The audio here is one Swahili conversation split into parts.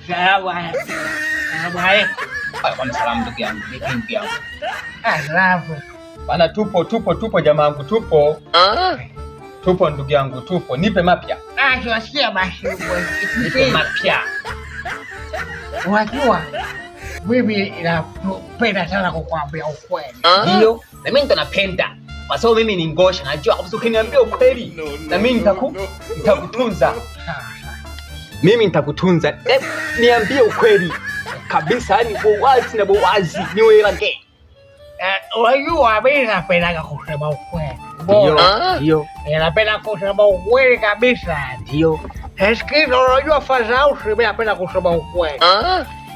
Salamu alaykum. Salamu alaykum. Kwa salamu ndugu yangu. Ndugu yangu. Salamu. Bana tupo jamaa yangu tupo. Tupo ndugu yangu tupo. Nipe mapya. Tunasikia basi. Nipe mapya. Unajua mimi napenda sana kukwambia ukweli. Ndio. Na mimi ndo napenda. Kwa sababu mimi ni ngosha, najua kabisa ukiniambia ukweli na mimi nitakutunza. Mimi nitakutunza. Niambie ukweli kabisa, yani wazi na wazi niwe lake. Unajua mimi napenda kusema ukweli. Ndio. Napenda kusema ukweli kabisa. Ndio. Sikiza, unajua fadhau mimi napenda kusema ukweli.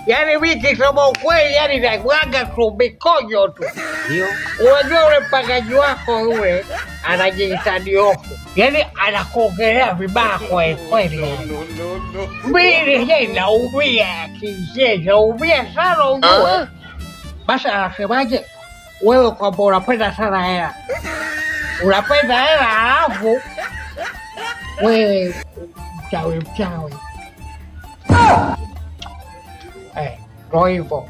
Yaani mimi nikisema ukweli, yaani nakuaga tu mikojo tu. Ndio. Unajua ule mpangaji wako yule anajiita Diofu. Yaani anakuongelea vibaya kwa kweli. Mimi naumia kisha naumia sana unajua. Basi anasemaje? Wewe kwamba unapenda sana hela. Unapenda hela alafu wewe mchawi. Ndio hivyo.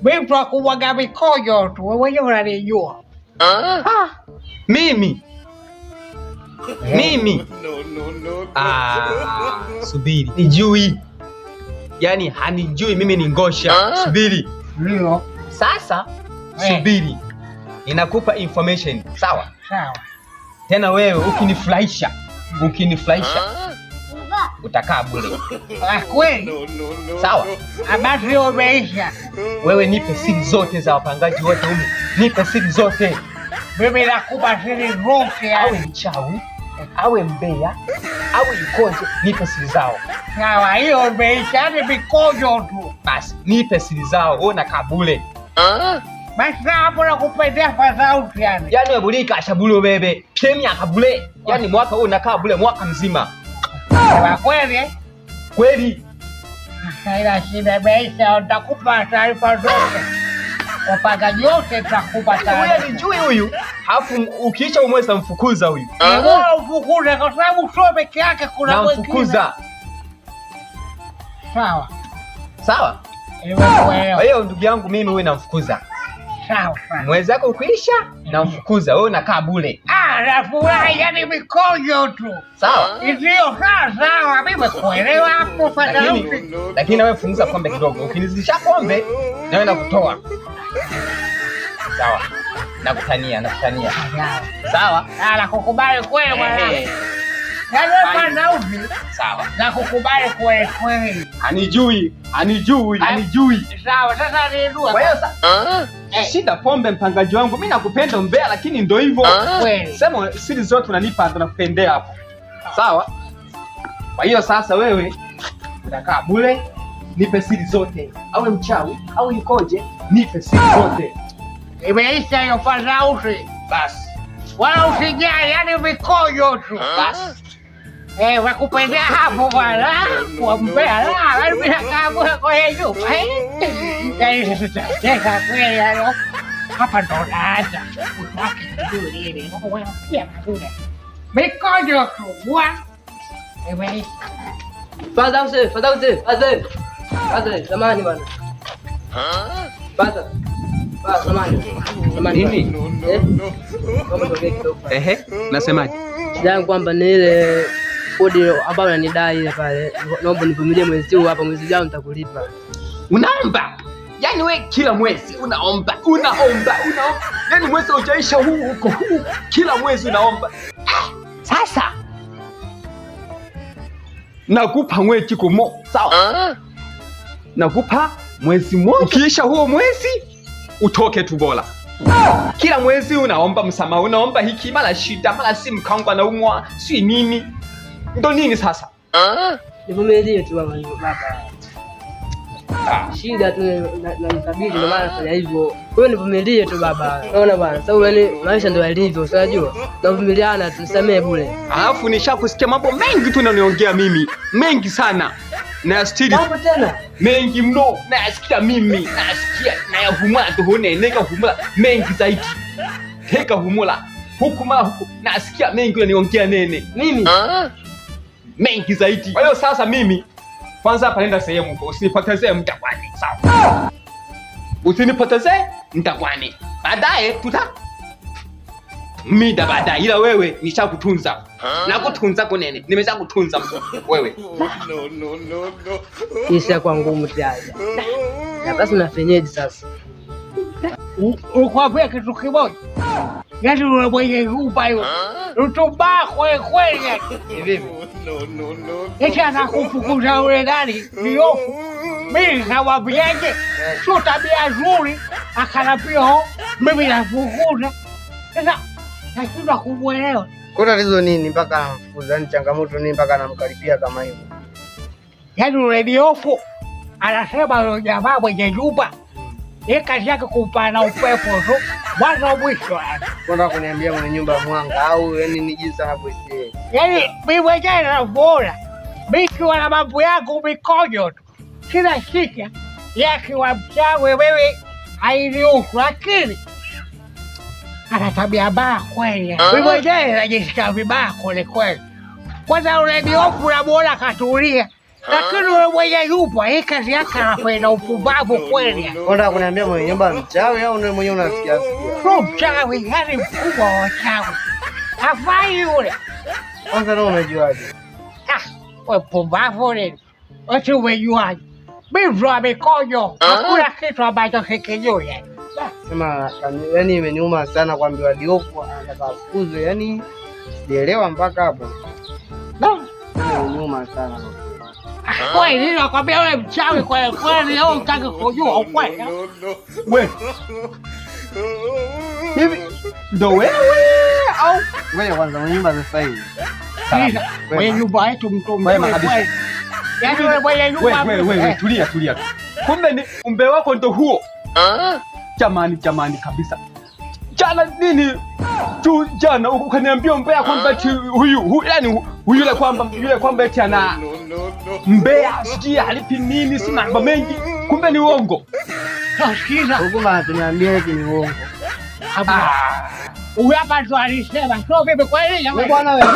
Mimi tunakumwaga mikojo tu, wewe mwenyewe unanijua. Mimi. Subiri. Nijui. Yaani hanijui mimi ni ngosha. Subiri. Ndio. Sasa subiri. Ninakupa information. Sawa? Sawa. Tena wewe ukinifurahisha utakaa bure. Kweli? Sawa? Basi umeisha. Wewe nipe siri zote za wapangaji wote humu. Nipe siri zote. Mimi nakupa siri zote. Awe mchawi, awe mbea, awe ikoje, nipe siri zao. Sawa, hiyo umeisha, ni mikojo tu. Basi nipe siri zao, wewe unakaa bure. Basi hapo nakupendea fadhau yani. Yaani wewe bulika ashabule bebe. Pia akabule. Yaani mwaka huu unakaa bure mwaka mzima. Kweli? Kweli. Haina shida, imeisha, nitakupa taarifa zote. Wapangaji wote nitakupa taarifa. Huyu nijui huyu. Alafu ukiisha umweza mfukuza huyu. Wewe mfukuza kwa sababu sio peke yake, kuna mwingine. Mfukuza. Sawa. Sawa? Kwa hiyo ndugu yangu mimi wewe namfukuza. Sawa. Mwezi wako ukiisha namfukuza, wewe unakaa bure. Nafurahi, yani mikojo tu. Sawa? Ndio, sawa, mimi kuelewa hapo fadhau. Lakini wewe funguza pombe kidogo. Ukinizidisha pombe nawe nakutoa. Sawa. Nakutania. Sawa? Nakukubali kweli mwanangu. Sawa. Nakukubali kweli. Anijui. Sawa, sasa nijua. Kwa hiyo sasa shida pombe mpangaji wangu, mimi nakupenda mbea, lakini ndio hivyo. Sema siri zote unanipa, nakupendea hapo. Sawa? Kwa hiyo sasa wewe unakaa bure, nipe siri zote. Awe mchawi, au ikoje, nipe siri zote. Imeisha hiyo fadhau. Basi. Wala usijali, yani mikojo tu. Basi. Wakupendea hapo bwana. Kwa mbea la, mimi nakaa bure kwa hiyo. Teka kweli hayo. Hapa ndo naacha. Utaki kujua ile. Wewe pia mazuri. Mikojo tu. Imeisha. Fadhau, zamani bwana. Zamani. Nini? Nasemaje? Shida yangu kwamba ni ile kodi ambayo unanidai ile pale. Naomba nivumilie mwezi huu hapa, mwezi ujao nitakulipa. Unaomba? Yaani wewe kila mwezi unaomba. Yaani mwezi ujaisha huu kila mwezi unaomba. Sasa nakupa mwezi kumo. Sawa? Nakupa mwezi mmoja. Ukiisha huo mwezi utoke tu bora. Kila mwezi unaomba msamaha, unaomba hiki, mara shida, mara si mkangwa na umwa, si nini. Ndo nini sasa? Nivumilie tu baba. Shida tu na nikabili, ndio maana nafanya hivyo. Kwa hiyo nivumilie tu baba. Unaona bwana, sababu yani maisha ndio yalivyo, unajua. Navumiliana, tusamee bure. Alafu nishakusikia mambo mengi tu unaniongea mimi. Mengi sana. Na stili. Mambo tena mengi mno. Nasikia mimi. Na ya humula tu huneneka humula mengi zaidi. Teka humula. Huku nasikia mengi unaniongea nene. Mimi? Mengi zaidi. Kwa hiyo sasa mimi Kwanza hapa nenda sehemu huko, usinipotezee muda kwani. Sawa? Usinipotezee muda kwani. Baadaye mida baadaye, ila wewe nishakutunza. Na kutunza kwa nini? Nimeshakutunza wewe. No. Kisha kwa ngumu tayari. Na basi unafenyeje sasa? Ukwambia kitu kimoja. Yaani wewe mwenye kupa hiyo. Utumba kweli yake. Vipi? Eti anakufukuza ule nani? Ndio. Mimi nawaambiaje? Sio tabia nzuri. Akanapia mimi nafukuza. Sasa nashindwa kumuelewa. Kwa tatizo nini mpaka anamfukuza? Ni changamoto nini mpaka anamkaribia kama hivyo? Yaani ule Diofu anasema yule jamaa mwenye nyumba kazi yake kupana upepo tu mwanzo mwisho. Kwenda kuniambia mwenye nyumba mwanga au yani ni jinsi anavyoishi. Yaani mimi mwenyewe naona mimi kiwa na mambo yangu mikojo tu kila shika yake wa mchawi wewe hainihusu, lakini ana tabia mbaya kweli. Mimi mwenyewe najisikia vibaya kweli. Kwanza ule Diofu namuona katulia, lakini ule mwenye nyumba kazi yake anapenda upumbavu kweli. Kwenda kuniambia mwenye nyumba mchawi au wewe mwenyewe unasikia? Sio mchawi, yaani mkubwa wa wachawi. Hafai yule. Kwanza leo umejuaje? Wewe pumbavu nini? Ati umejuaje? Mimi ndo amekojo. Hakuna kitu ambacho sikijui yani. Sema yani imeniuma sana kuambiwa Diofu anataka afukuzwe, yani sielewa mpaka hapo. Imeniuma sana. Kweli nakwambia wewe mchawi kweli au unataka kujua ukweli? Wewe. Hivi ndo wewe au wewe kwanza mwenye nyumba sasa hivi? Mwenye nyumba yetu mtu mbaya kabisa. Yaani wewe mwenye nyumba. Wewe tulia. Kumbe ni umbe wako ndo huo. Jamani kabisa. Jana nini? Jana ukaniambia mbea kwamba huyu yani yule kwamba eti ana mbea sijui halipi nini, si mambo mengi. Kumbe ni uongo. Sikiza. Hukuma tunaambia eti ni uongo. Huyu hapa ndo alisema. Sio vipi kweli? Bwana wewe.